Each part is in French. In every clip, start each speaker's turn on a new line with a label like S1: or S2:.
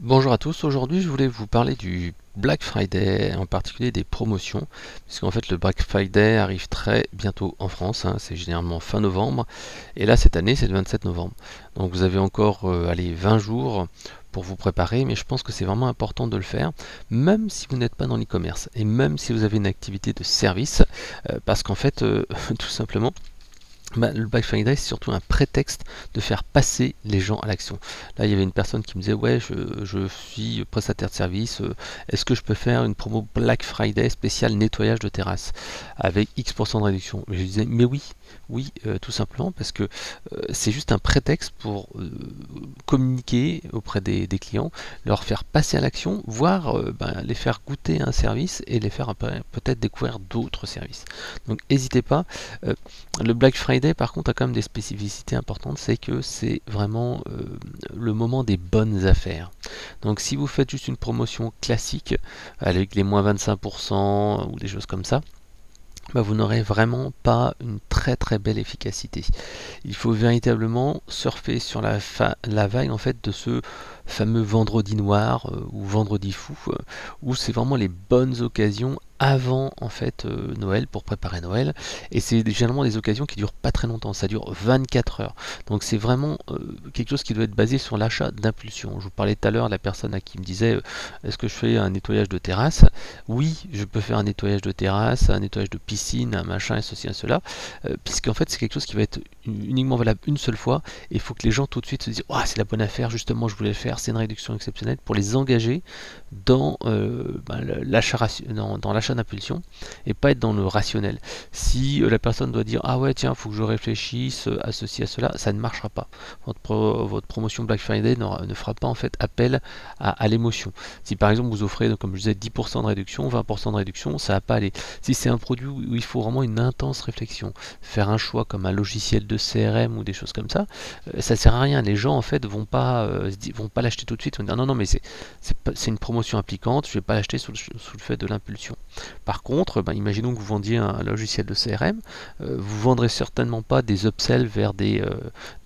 S1: Bonjour à tous, aujourd'hui je voulais vous parler du Black Friday, en particulier des promotions, puisqu'en fait le Black Friday arrive très bientôt en France, c'est généralement fin novembre, et là cette année c'est le 27 novembre. Donc vous avez encore allez, 20 jours pour vous préparer, mais je pense que c'est vraiment important de le faire, même si vous n'êtes pas dans l'e-commerce, et même si vous avez une activité de service, parce qu'en fait, tout simplement, le Black Friday, c'est surtout un prétexte de faire passer les gens à l'action. Là, il y avait une personne qui me disait, ouais, je suis prestataire de service, est-ce que je peux faire une promo Black Friday spéciale nettoyage de terrasse avec X% de réduction? Mais je disais, mais oui, oui, tout simplement parce que c'est juste un prétexte pour communiquer auprès des clients, leur faire passer à l'action, voire les faire goûter un service et les faire peut-être découvrir d'autres services. Donc n'hésitez pas. Euh, le Black Friday, par contre, a quand même des spécificités importantes, c'est que c'est vraiment le moment des bonnes affaires. Donc si vous faites juste une promotion classique avec les moins 25% ou des choses comme ça, vous n'aurez vraiment pas une très belle efficacité. Il faut véritablement surfer sur la vague en fait de ce fameux vendredi noir ou vendredi fou, où c'est vraiment les bonnes occasions avant en fait Noël pour préparer Noël, et c'est généralement des occasions qui durent pas très longtemps, ça dure 24 heures. Donc c'est vraiment quelque chose qui doit être basé sur l'achat d'impulsion. Je vous parlais tout à l'heure de la personne à qui me disait est-ce que je fais un nettoyage de terrasse? Oui, je peux faire un nettoyage de terrasse, un nettoyage de piscine, un machin, et ceci et cela, puisqu'en fait c'est quelque chose qui va être uniquement valable une seule fois, et il faut que les gens tout de suite se disent oh, c'est la bonne affaire, justement je voulais le faire, c'est une réduction exceptionnelle, pour les engager dans l'achat d'impulsion et pas être dans le rationnel. Si la personne doit dire ah ouais tiens faut que je réfléchisse à ceci à cela, ça ne marchera pas. Votre promotion Black Friday ne fera pas en fait appel à l'émotion. Si par exemple vous offrez, comme je disais, 10% de réduction, 20% de réduction, ça va pas aller. Si c'est un produit où il faut vraiment une intense réflexion, faire un choix comme un logiciel de CRM ou des choses comme ça, ça sert à rien. Les gens en fait vont pas l'acheter tout de suite. Ils vont dire non mais c'est une promotion impliquante, je vais pas l'acheter sous le fait de l'impulsion. Par contre, imaginons que vous vendiez un logiciel de CRM, vous vendrez certainement pas des upsells vers des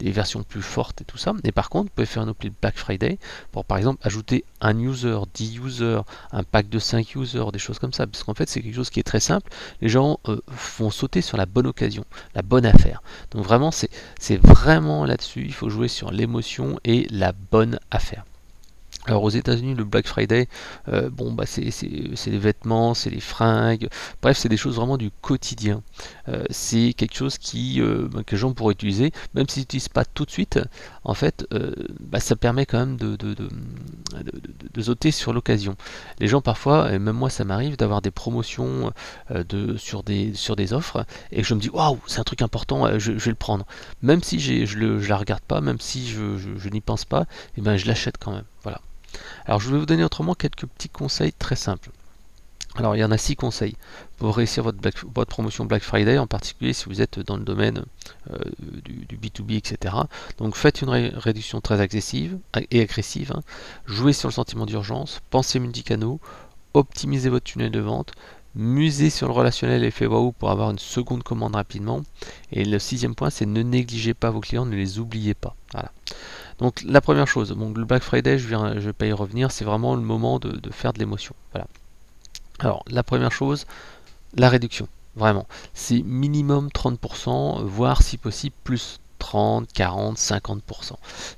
S1: versions plus fortes et tout ça. Et par contre, vous pouvez faire un appel Black Friday pour par exemple ajouter un user, 10 users, un pack de 5 users, des choses comme ça. Parce qu'en fait, c'est quelque chose qui est très simple. Les gens vont sauter sur la bonne occasion, la bonne affaire. Donc vraiment, c'est vraiment là-dessus. Il faut jouer sur l'émotion et la bonne affaire. Alors aux États-Unis, le Black Friday, c'est les vêtements, c'est les fringues, bref, c'est des choses vraiment du quotidien. C'est quelque chose que les gens pourraient utiliser, même s'ils n'utilisent pas tout de suite. En fait, ça permet quand même de sauter sur l'occasion. Les gens parfois, et même moi ça m'arrive, d'avoir des promotions sur des offres, et je me dis waouh, c'est un truc important, je vais le prendre. Même si je la regarde pas, même si je n'y pense pas, et je l'achète quand même. Voilà. Alors je vais vous donner autrement quelques petits conseils très simples. Alors il y en a 6 conseils pour réussir votre promotion Black Friday, en particulier si vous êtes dans le domaine du B2B, etc. Donc faites une réduction très agressive, jouez sur le sentiment d'urgence, pensez multicanaux, optimisez votre tunnel de vente, musez sur le relationnel effet waouh pour avoir une seconde commande rapidement. Et le 6e point, c'est ne négligez pas vos clients, ne les oubliez pas. Voilà. Donc la première chose, le Black Friday, je vais pas y revenir, c'est vraiment le moment de faire de l'émotion. Voilà. Alors la première chose, la réduction. Vraiment. C'est minimum 30%, voire si possible plus 30, 40, 50%.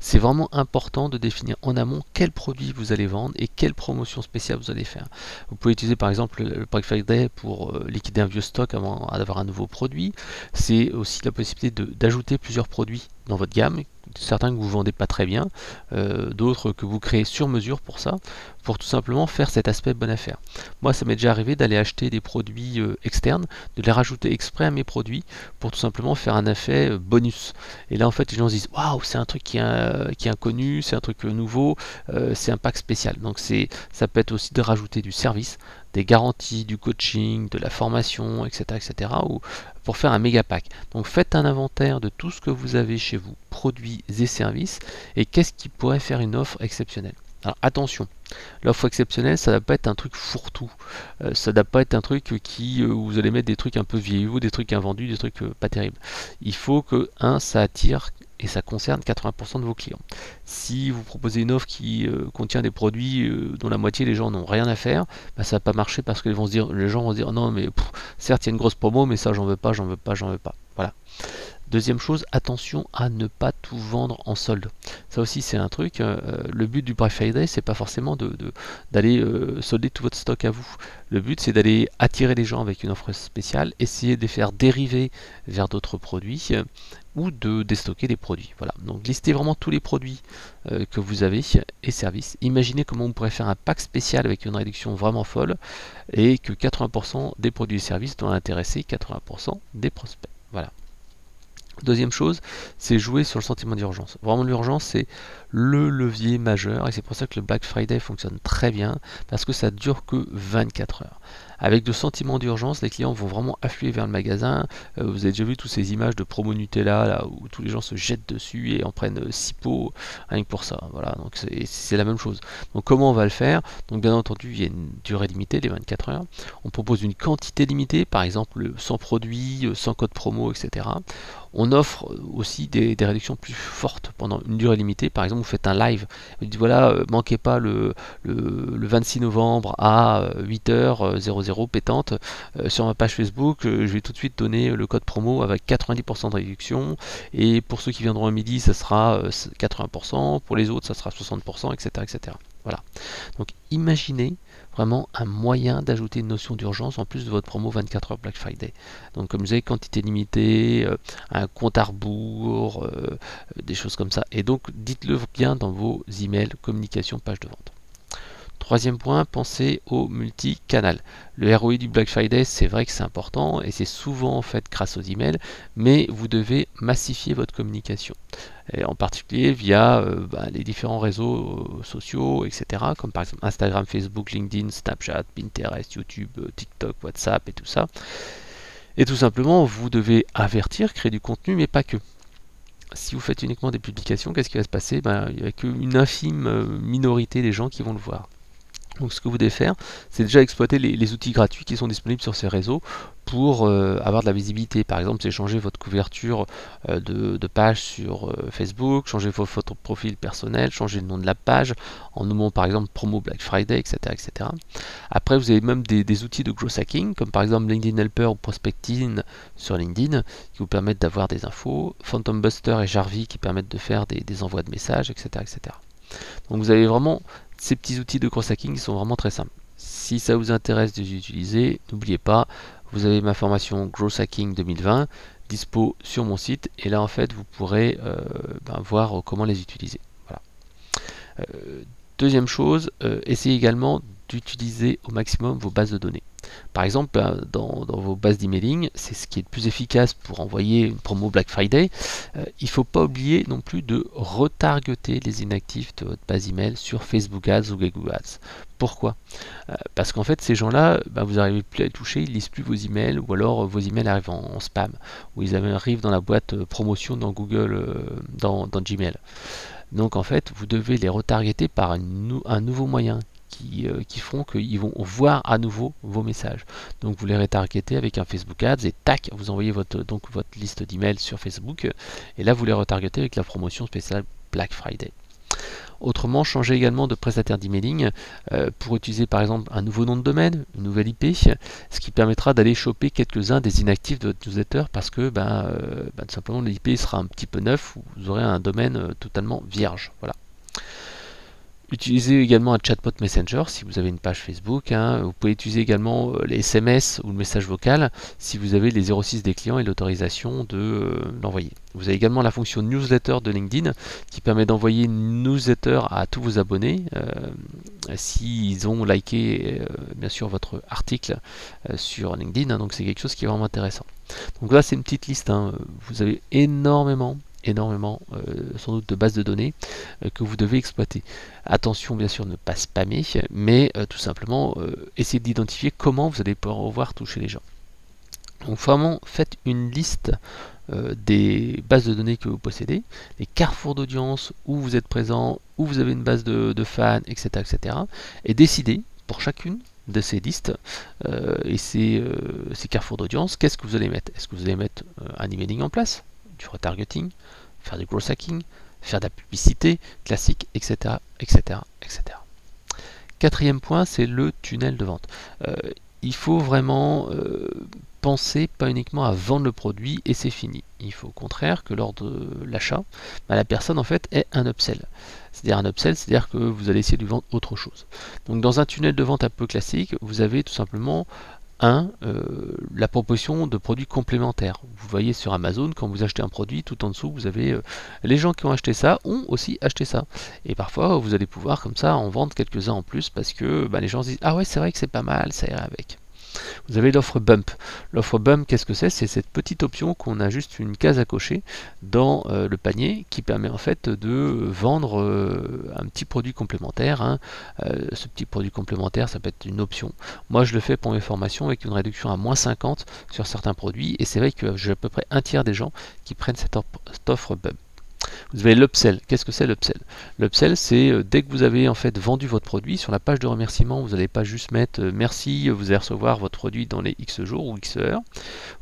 S1: C'est vraiment important de définir en amont quel produit vous allez vendre et quelle promotion spéciale vous allez faire. Vous pouvez utiliser par exemple le Black Friday pour liquider un vieux stock avant d'avoir un nouveau produit. C'est aussi la possibilité d'ajouter plusieurs produits dans votre gamme, certains que vous ne vendez pas très bien, d'autres que vous créez sur mesure pour ça, pour tout simplement faire cet aspect bonne affaire. Moi, ça m'est déjà arrivé d'aller acheter des produits externes, de les rajouter exprès à mes produits pour tout simplement faire un effet bonus. Et là, en fait, les gens se disent waouh, c'est un truc qui est inconnu, c'est un truc nouveau, c'est un pack spécial. Donc, ça peut être aussi de rajouter du service, des garanties, du coaching, de la formation, etc., etc., ou pour faire un méga pack. Donc faites un inventaire de tout ce que vous avez chez vous, produits et services, et qu'est-ce qui pourrait faire une offre exceptionnelle. Alors attention, l'offre exceptionnelle, ça ne doit pas être un truc fourre-tout. Ça ne doit pas être un truc où vous allez mettre des trucs un peu vieillots, des trucs invendus, des trucs pas terribles. Il faut que, ça attire et ça concerne 80% de vos clients. Si vous proposez une offre qui contient des produits dont la moitié les gens n'ont rien à faire, bah, ça va pas marcher parce que les gens vont se dire non mais certes il y a une grosse promo mais ça j'en veux pas, j'en veux pas, j'en veux pas. Voilà. Deuxième chose, attention à ne pas tout vendre en solde. Ça aussi c'est un truc, le but du Black Friday c'est pas forcément d'aller solder tout votre stock à vous. Le but c'est d'aller attirer les gens avec une offre spéciale, essayer de les faire dériver vers d'autres produits ou de déstocker des produits. Voilà. Donc listez vraiment tous les produits que vous avez et services. Imaginez comment on pourrait faire un pack spécial avec une réduction vraiment folle et que 80% des produits et services doivent intéresser 80% des prospects. Voilà. Deuxième chose, c'est jouer sur le sentiment d'urgence. Vraiment, l'urgence, c'est le levier majeur et c'est pour ça que le Black Friday fonctionne très bien parce que ça dure que 24 heures. Avec le sentiment d'urgence, les clients vont vraiment affluer vers le magasin. Vous avez déjà vu toutes ces images de promo Nutella là, où tous les gens se jettent dessus et en prennent 6 pots rien que pour ça. Voilà, donc c'est la même chose. Donc comment on va le faire? Donc bien entendu, il y a une durée limitée, les 24 heures. On propose une quantité limitée, par exemple 100 produits, 100 codes promo, etc. On offre aussi des réductions plus fortes pendant une durée limitée. Par exemple, vous faites un live. Vous dites voilà, manquez pas le 26 novembre à 8h00 pétante sur ma page Facebook. Je vais tout de suite donner le code promo avec 90% de réduction. Et pour ceux qui viendront à midi, ça sera 80%. Pour les autres, ça sera 60%, etc., etc. Voilà. Donc imaginez vraiment un moyen d'ajouter une notion d'urgence en plus de votre promo 24 heures Black Friday. Donc comme je disais, quantité limitée, un compte à rebours, des choses comme ça. Et donc dites-le bien dans vos emails, communication, page de vente. Troisième point, pensez au multicanal. Le ROI du Black Friday, c'est vrai que c'est important et c'est souvent en fait grâce aux emails, mais vous devez massifier votre communication. Et en particulier via les différents réseaux sociaux, etc. Comme par exemple Instagram, Facebook, LinkedIn, Snapchat, Pinterest, YouTube, TikTok, WhatsApp et tout ça. Et tout simplement, vous devez avertir, créer du contenu, mais pas que. Si vous faites uniquement des publications, qu'est-ce qui va se passer? Il n'y a qu'une infime minorité des gens qui vont le voir. Donc ce que vous devez faire, c'est déjà exploiter les outils gratuits qui sont disponibles sur ces réseaux pour avoir de la visibilité. Par exemple, c'est changer votre couverture de page sur Facebook, changer votre profil personnel, changer le nom de la page en nommant par exemple promo Black Friday, etc. etc. Après, vous avez même des outils de growth hacking, comme par exemple LinkedIn Helper ou Prospecting sur LinkedIn, qui vous permettent d'avoir des infos, Phantom Buster et Jarvee qui permettent de faire des envois de messages, etc. etc. Donc vous avez vraiment ces petits outils de growth hacking qui sont vraiment très simples. Si ça vous intéresse de les utiliser, n'oubliez pas, vous avez ma formation Growth Hacking 2020 dispo sur mon site et là en fait vous pourrez voir comment les utiliser. Voilà. Deuxième chose, essayez également d'utiliser au maximum vos bases de données. Par exemple, dans vos bases d'emailing, c'est ce qui est le plus efficace pour envoyer une promo Black Friday. Il ne faut pas oublier non plus de retargeter les inactifs de votre base email sur Facebook Ads ou Google Ads. Pourquoi? Parce qu'en fait, ces gens-là, vous n'arrivez plus à les toucher, ils ne lisent plus vos emails, ou alors vos emails arrivent en spam, ou ils arrivent dans la boîte promotion dans Google, dans Gmail. Donc en fait, vous devez les retargeter par un nouveau moyen qui feront qu'ils vont voir à nouveau vos messages. Donc vous les retargetez avec un Facebook Ads et tac, vous envoyez votre liste d'emails sur Facebook et là vous les retargetez avec la promotion spéciale Black Friday. Autrement, changez également de prestataire d'emailing pour utiliser par exemple un nouveau nom de domaine, une nouvelle IP, ce qui permettra d'aller choper quelques-uns des inactifs de votre newsletter parce que tout simplement l'IP sera un petit peu neuf, vous aurez un domaine totalement vierge. Voilà. Utilisez également un chatbot Messenger si vous avez une page Facebook. Vous pouvez utiliser également les SMS ou le message vocal si vous avez les 06 des clients et l'autorisation de l'envoyer. Vous avez également la fonction newsletter de LinkedIn qui permet d'envoyer une newsletter à tous vos abonnés s'ils ont liké bien sûr votre article sur LinkedIn. Donc c'est quelque chose qui est vraiment intéressant. Donc là c'est une petite liste. Vous avez énormément sans doute de bases de données que vous devez exploiter. Attention bien sûr ne pas spammer, mais tout simplement essayez d'identifier comment vous allez pouvoir toucher les gens. Donc vraiment faites une liste des bases de données que vous possédez, les carrefours d'audience où vous êtes présent, où vous avez une base de fans, etc., etc. et décidez pour chacune de ces listes et ces carrefours d'audience, qu'est-ce que vous allez mettre? Est-ce que vous allez mettre un emailing en place, du retargeting, faire du growth hacking, faire de la publicité classique, etc., etc., etc. Quatrième point, c'est le tunnel de vente. Il faut vraiment penser pas uniquement à vendre le produit et c'est fini. Il faut au contraire que lors de l'achat, la personne en fait ait un upsell. C'est-à-dire un upsell, c'est-à-dire que vous allez essayer de lui vendre autre chose. Donc dans un tunnel de vente un peu classique, vous avez tout simplement la proposition de produits complémentaires. Vous voyez sur Amazon, quand vous achetez un produit, tout en dessous, vous avez les gens qui ont acheté ça ont aussi acheté ça. Et parfois, vous allez pouvoir comme ça en vendre quelques-uns en plus parce que les gens se disent ah ouais, c'est vrai que c'est pas mal, ça irait avec. Vous avez l'offre bump. L'offre bump, qu'est-ce que c'est? C'est cette petite option qu'on a juste une case à cocher dans le panier qui permet en fait de vendre un petit produit complémentaire. Hein. Ce petit produit complémentaire, ça peut être une option. Moi, je le fais pour mes formations avec une réduction à -50 sur certains produits et c'est vrai que j'ai à peu près un tiers des gens qui prennent cette offre bump. Vous avez l'upsell. Qu'est-ce que c'est l'upsell? L'upsell, c'est dès que vous avez en fait vendu votre produit, sur la page de remerciement, vous n'allez pas juste mettre merci, vous allez recevoir votre produit dans les X jours ou X heures.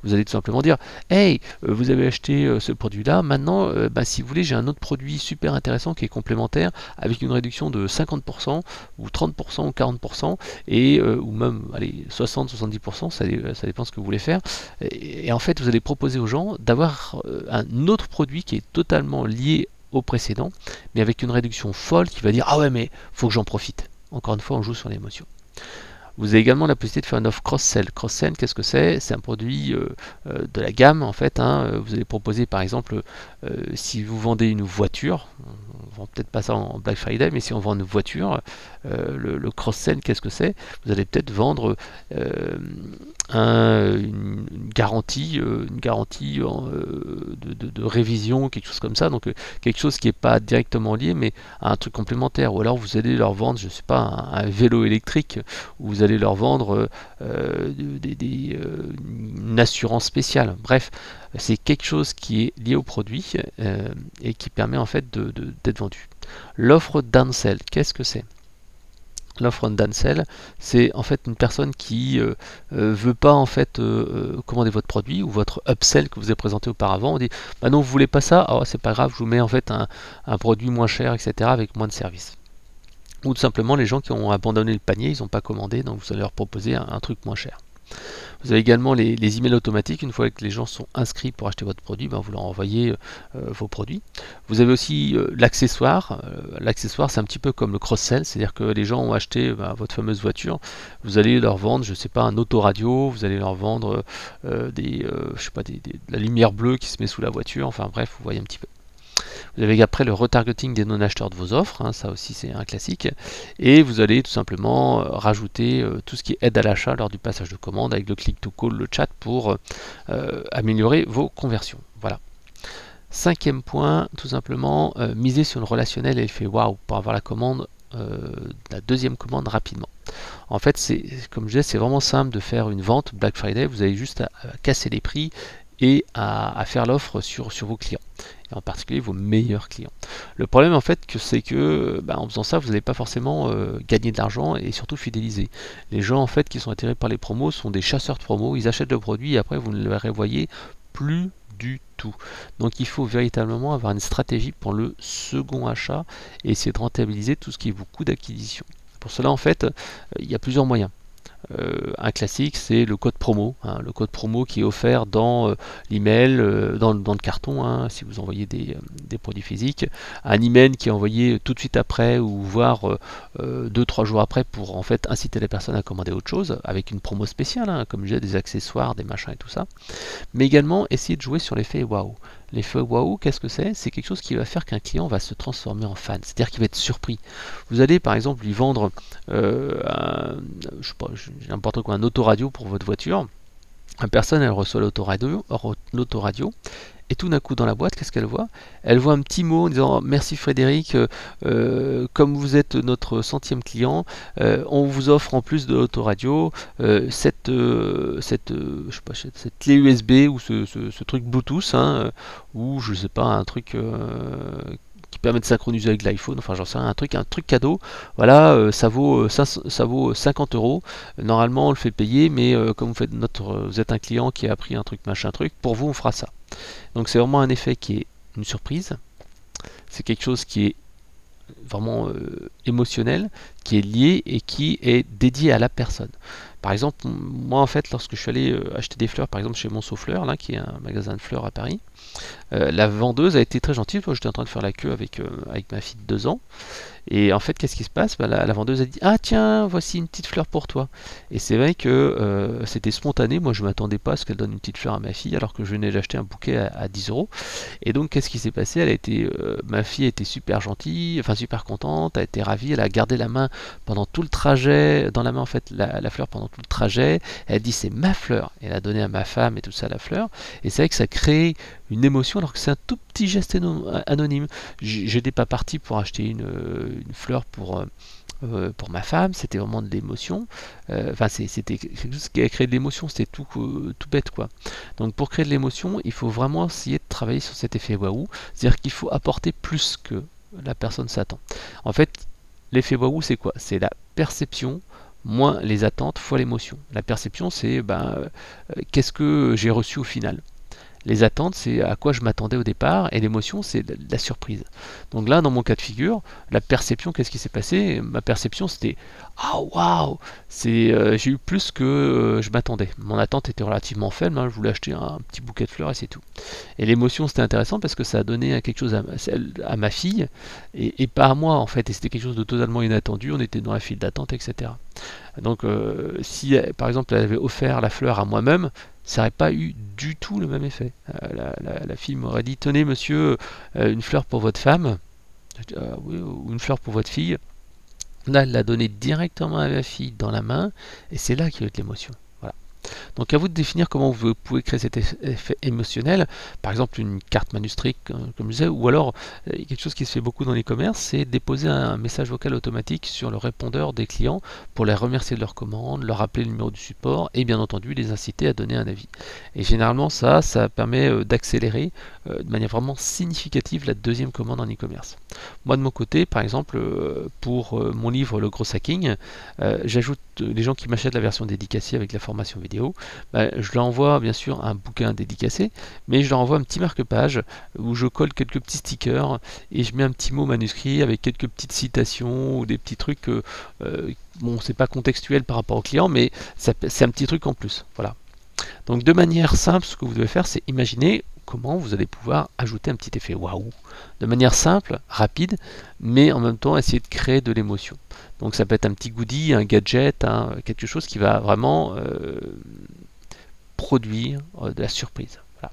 S1: Vous allez tout simplement dire hey, vous avez acheté ce produit-là, maintenant, si vous voulez, j'ai un autre produit super intéressant qui est complémentaire avec une réduction de 50% ou 30% ou 40% et ou même allez 60-70%, ça dépend ce que vous voulez faire. Et en fait, vous allez proposer aux gens d'avoir un autre produit qui est totalement lié au précédent, mais avec une réduction folle qui va dire ah ouais mais faut que j'en profite. Encore une fois, on joue sur l'émotion. Vous avez également la possibilité de faire une offre cross-sell. Cross-sell, qu'est-ce que c'est? C'est un produit de la gamme en fait. Hein. Vous allez proposer par exemple, si vous vendez une voiture, on vend peut-être pas ça en Black Friday, mais si on vend une voiture, le cross-sell, qu'est-ce que c'est? Vous allez peut-être vendre une garantie de révision, quelque chose comme ça. Donc quelque chose qui n'est pas directement lié, mais à un truc complémentaire. Ou alors vous allez leur vendre, je sais pas, un vélo électrique, où vous allez leur vendre une assurance spéciale. Bref, c'est quelque chose qui est lié au produit et qui permet en fait d'être vendu. L'offre downsell, qu'est-ce que c'est? L'offre downsell, c'est en fait une personne qui veut pas en fait commander votre produit ou votre upsell que vous avez présenté auparavant. On dit bah non, vous voulez pas ça, alors c'est pas grave, je vous mets en fait un produit moins cher, etc. avec moins de services. Ou tout simplement les gens qui ont abandonné le panier, ils n'ont pas commandé, donc vous allez leur proposer un truc moins cher. Vous avez également les emails automatiques. Une fois que les gens sont inscrits pour acheter votre produit, vous leur envoyez vos produits. Vous avez aussi l'accessoire. L'accessoire, c'est un petit peu comme le cross-sell, c'est-à-dire que les gens ont acheté votre fameuse voiture. Vous allez leur vendre, je sais pas, un autoradio. Vous allez leur vendre je sais pas, de la lumière bleue qui se met sous la voiture. Enfin bref, vous voyez un petit peu. Vous avez après le retargeting des non-acheteurs de vos offres, hein, ça aussi c'est un classique. Et vous allez tout simplement rajouter tout ce qui est aide à l'achat lors du passage de commande avec le click-to-call, le chat pour améliorer vos conversions. Voilà. Cinquième point, tout simplement, miser sur le relationnel et l'effet waouh pour avoir la commande, la deuxième commande rapidement. En fait, c'est comme je disais, c'est vraiment simple de faire une vente Black Friday. Vous avez juste à casser les prix et à faire l'offre sur vos clients, et en particulier vos meilleurs clients. Le problème en fait, c'est que en faisant ça, vous n'allez pas forcément gagner de l'argent et surtout fidéliser. Les gens en fait qui sont attirés par les promos sont des chasseurs de promos, ils achètent le produit et après vous ne le revoyez plus du tout. Donc il faut véritablement avoir une stratégie pour le second achat et essayer de rentabiliser tout ce qui vous coûte d'acquisition. Pour cela en fait, il y a plusieurs moyens. Un classique, c'est le code promo, hein, le code promo qui est offert dans l'email, dans le carton, hein, si vous envoyez des produits physiques, un email qui est envoyé tout de suite après ou voire 2-3 jours après pour en fait inciter les personnes à commander autre chose avec une promo spéciale, hein, comme j'ai des accessoires, des machins et tout ça, mais également essayer de jouer sur l'effet waouh. L'effet waouh, qu'est-ce que c'est? C'est quelque chose qui va faire qu'un client va se transformer en fan, c'est-à-dire qu'il va être surpris. Vous allez par exemple lui vendre je sais pas, n'importe quoi, un autoradio pour votre voiture. Une personne, elle reçoit l'autoradio, et tout d'un coup dans la boîte, qu'est-ce qu'elle voit? Elle voit un petit mot en disant merci Frédéric, comme vous êtes notre 100e client, on vous offre en plus de l'autoradio cette clé USB ou ce truc Bluetooth, hein, ou je sais pas, un truc qui permet de synchroniser avec l'iPhone, enfin j'en sais rien, un truc cadeau, voilà, ça vaut 50 euros. Normalement on le fait payer, mais comme vous êtes un client qui a pris un truc machin truc, pour vous on fera ça. Donc c'est vraiment un effet qui est une surprise, c'est quelque chose qui est vraiment émotionnel, qui est lié et qui est dédié à la personne. Par exemple, moi en fait, lorsque je suis allé acheter des fleurs, par exemple chez Monceau Fleurs, là, qui est un magasin de fleurs à Paris, la vendeuse a été très gentille. Moi, j'étais en train de faire la queue avec ma fille de 2 ans. Et en fait, qu'est-ce qui se passe? La vendeuse a dit: ah tiens, voici une petite fleur pour toi. Et c'est vrai que c'était spontané. Moi, je ne m'attendais pas à ce qu'elle donne une petite fleur à ma fille, alors que je venais d'acheter un bouquet à 10 euros. Et donc, qu'est-ce qui s'est passé? Ma fille était super gentille, enfin super contente, a été ravie. Elle a gardé la main pendant tout le trajet, dans la main en fait, la fleur pendant tout le trajet. Elle a dit: c'est ma fleur. Elle a donné à ma femme et tout ça la fleur. Et c'est vrai que ça crée une émotion, alors que c'est un tout petit geste anonyme. J'étais pas parti pour acheter une fleur pour ma femme, c'était vraiment de l'émotion. Enfin, c'était quelque chose qui a créé de l'émotion, c'était tout bête, quoi. Donc, pour créer de l'émotion, il faut vraiment essayer de travailler sur cet effet waouh, c'est-à-dire qu'il faut apporter plus que la personne s'attend. En fait, l'effet waouh, c'est quoi? C'est la perception moins les attentes fois l'émotion. La perception, c'est qu'est-ce que j'ai reçu au final. Les attentes, c'est à quoi je m'attendais au départ, et l'émotion, c'est la surprise. Donc là, dans mon cas de figure, la perception, qu'est-ce qui s'est passé? Ma perception, c'était ah waouh, j'ai eu plus que je m'attendais. Mon attente était relativement faible, hein, je voulais acheter un petit bouquet de fleurs et c'est tout. Et l'émotion, c'était intéressant parce que ça a donné quelque chose à ma fille et pas à moi en fait. Et c'était quelque chose de totalement inattendu. On était dans la file d'attente, etc. Donc, si par exemple elle avait offert la fleur à moi-même, ça n'aurait pas eu du tout le même effet. La fille m'aurait dit: tenez monsieur, une fleur pour votre femme, oui, ou une fleur pour votre fille. Là, elle l'a donné directement à ma fille dans la main, et c'est là qu'il y a eu de l'émotion. Voilà. Donc à vous de définir comment vous pouvez créer cet effet émotionnel. Par exemple, une carte manuscrite, comme je disais, ou alors quelque chose qui se fait beaucoup dans l'e-commerce, c'est déposer un message vocal automatique sur le répondeur des clients pour les remercier de leur commande, leur rappeler le numéro du support et bien entendu les inciter à donner un avis. Et généralement ça permet d'accélérer de manière vraiment significative la deuxième commande en e-commerce. Moi de mon côté, par exemple, pour mon livre Le Gros Hacking, j'ajoute les gens qui m'achètent la version dédicacée avec la formation vidéo, je leur envoie bien sûr un bouquin dédicacé, mais je leur envoie un petit marque-page où je colle quelques petits stickers et je mets un petit mot manuscrit avec quelques petites citations ou des petits trucs bon, c'est pas contextuel par rapport au client, mais c'est un petit truc en plus. Voilà. Donc de manière simple, ce que vous devez faire, c'est imaginer comment vous allez pouvoir ajouter un petit effet waouh, de manière simple, rapide, mais en même temps essayer de créer de l'émotion. Donc ça peut être un petit goodie, un gadget, quelque chose qui va vraiment produire de la surprise. Voilà.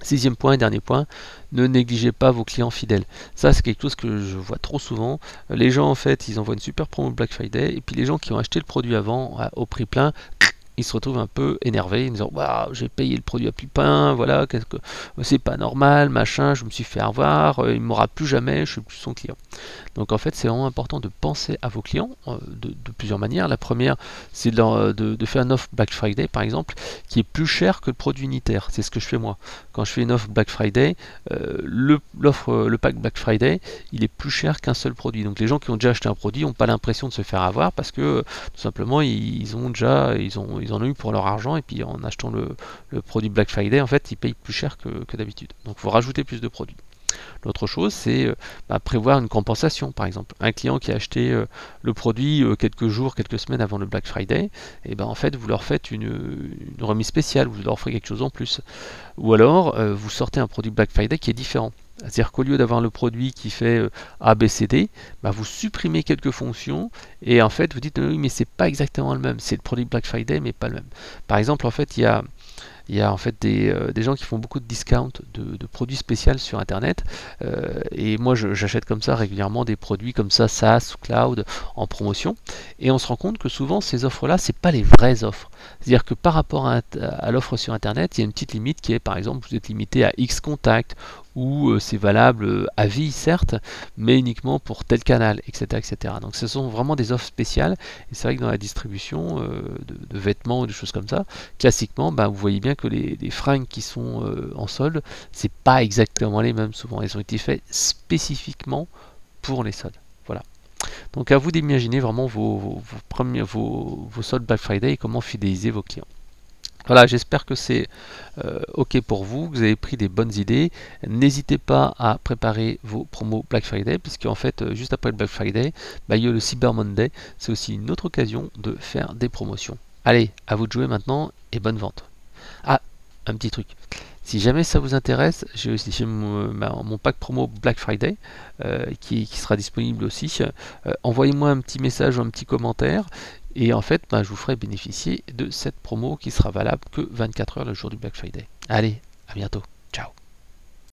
S1: 6e point et dernier point, ne négligez pas vos clients fidèles. Ça, c'est quelque chose que je vois trop souvent. Les gens, en fait, ils envoient une super promo Black Friday, et puis les gens qui ont acheté le produit avant au prix plein, ils se retrouvent un peu énervés, en disant waouh, j'ai payé le produit à prix plein, voilà, c'est pas normal, machin, je me suis fait avoir, il ne m'aura plus jamais, je suis plus son client. Donc en fait, c'est vraiment important de penser à vos clients de plusieurs manières. La première, c'est de faire une offre Black Friday, par exemple, qui est plus chère que le produit unitaire. C'est ce que je fais moi. Quand je fais une offre Black Friday, le pack Black Friday, il est plus cher qu'un seul produit. Donc les gens qui ont déjà acheté un produit n'ont pas l'impression de se faire avoir parce que tout simplement, ils en ont eu pour leur argent, et puis en achetant le produit Black Friday, en fait, ils payent plus cher que d'habitude. Donc il faut rajouter plus de produits. L'autre chose, c'est prévoir une compensation. Par exemple, un client qui a acheté le produit quelques jours, quelques semaines avant le Black Friday, et en fait, vous leur faites une remise spéciale, vous leur offrez quelque chose en plus. Ou alors, vous sortez un produit Black Friday qui est différent. C'est-à-dire qu'au lieu d'avoir le produit qui fait A, B, C, D, vous supprimez quelques fonctions et en fait, vous dites oui, mais c'est pas exactement le même. C'est le produit Black Friday, mais pas le même. Par exemple, en fait, il y a en fait des gens qui font beaucoup de discount de produits spéciaux sur internet et moi j'achète comme ça régulièrement des produits comme ça SaaS ou Cloud en promotion, et on se rend compte que souvent ces offres là c'est pas les vraies offres. C'est à dire que par rapport à l'offre sur internet, il y a une petite limite qui est, par exemple, vous êtes limité à X contacts, ou c'est valable à vie certes, mais uniquement pour tel canal, etc., etc. Donc ce sont vraiment des offres spéciales, et c'est vrai que dans la distribution de vêtements ou des choses comme ça, classiquement, vous voyez bien que les fringues qui sont en solde, c'est pas exactement les mêmes souvent. Elles ont été faites spécifiquement pour les soldes. Voilà. Donc à vous d'imaginer vraiment vos soldes Black Friday et comment fidéliser vos clients. Voilà, j'espère que c'est OK pour vous, que vous avez pris des bonnes idées. N'hésitez pas à préparer vos promos Black Friday, puisque en fait, juste après le Black Friday, bah, il y a le Cyber Monday. C'est aussi une autre occasion de faire des promotions. Allez, à vous de jouer maintenant et bonne vente. Ah, un petit truc. Si jamais ça vous intéresse, j'ai aussi mon pack promo Black Friday qui sera disponible aussi. Envoyez-moi un petit message ou un petit commentaire et en fait, bah, je vous ferai bénéficier de cette promo qui sera valable que 24 heures le jour du Black Friday. Allez, à bientôt.